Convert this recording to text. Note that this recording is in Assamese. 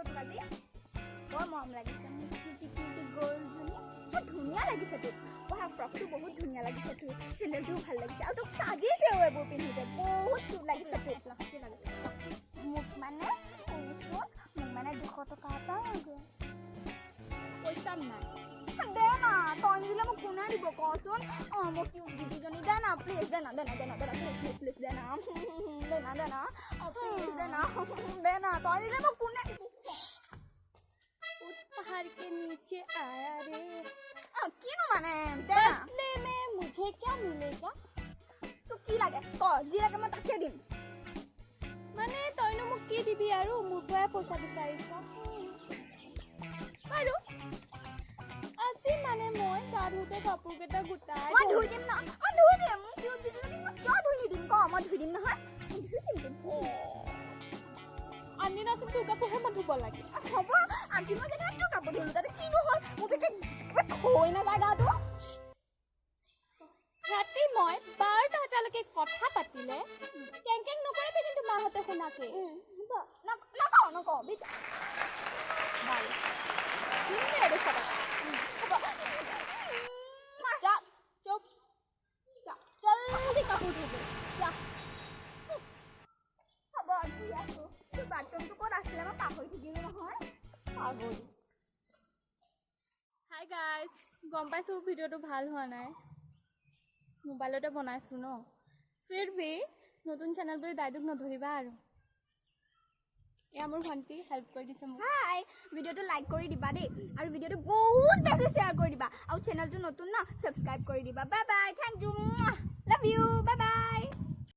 আজি বৰ মৰম লাগিছে মোক কিউটি গৰ্লজনী বৰ ধুনীয়া লাগিছে তোক পঢ়া ফ্ৰকটো বহুত ধুনীয়া লাগিছে তোৰ চেণ্ডেলটোও ভাল লাগিছে আৰু তোক সাজিছেও এইবোৰ পিন্ধিতে বহুত কিউট লাগিছে তোক মোক মানে মোক মানে 200 টকা এটা লাগে পইচা নাই দে না তই নিদিলে মোক কোনে দিব কচোন মোক কিউট দিদিজনী দে না প্লিজ দে না প্লিজ দে না প্লিজ দে না তই দিলে মোক কোনে पहाड़ के नीचे आया रे किनो माने बदले में मुझे क्या मिलेगा तो की लागे क जी लागे मैं ताके दिम माने तइनो मुक की दिबि आरो मुर পৰা পইচা বিচাৰিছ আৰু আজি মানে মই দাৰুতে কাপোৰ কেটা গুটাই মই ধুই দিম না মই ধুই দিম মোক কিয় দিদি মই কিয় ধুই দিম ক মই ধুই দিম নহয় ধুই দিম আনি নাছিল তোৰ কাপোৰহে মই ধুব লাগে হ'ব আজি মই কেনে তোৰ কাপোৰ ধুলো তাতে কিনো হ'ল মোক কিবা খৈ না জাগাটো ৰাতি মই 12টা বজালৈকে কথা পাতিলে কেং নকৰিবি কিন্তু মাহঁতে শুনাকে নকওঁ বিটা বাই কিনে এৰে সবা যা চুপ যা জলদি কাপোৰ ধুবি যা হ'ব আজি আছো তোৰ বাথৰুমটো ক'ত আছিলে মই পাহৰি থাকিলো নহয় পাগল হাই গাইস গম পাইছো ভিডিওটো ভাল হোৱা নাই মোবাইলতে বনাইছো ন ফিৰ ভি নতুন চেনেল বুলি ডাইৰেক্ট নধৰিবা আৰু এয়া মোৰ ভন্টি হেল্প কৰি দিছে মোক হাই ভিডিওটো লাইক কৰি দিবা দেই আৰু ভিডিওটো বহুত বেছি শ্বেয়াৰ কৰি দিবা আৰু চেনেলটো নতুন না সাবস্ক্ৰাইব কৰি দিবা bye bye thank you love you bye bye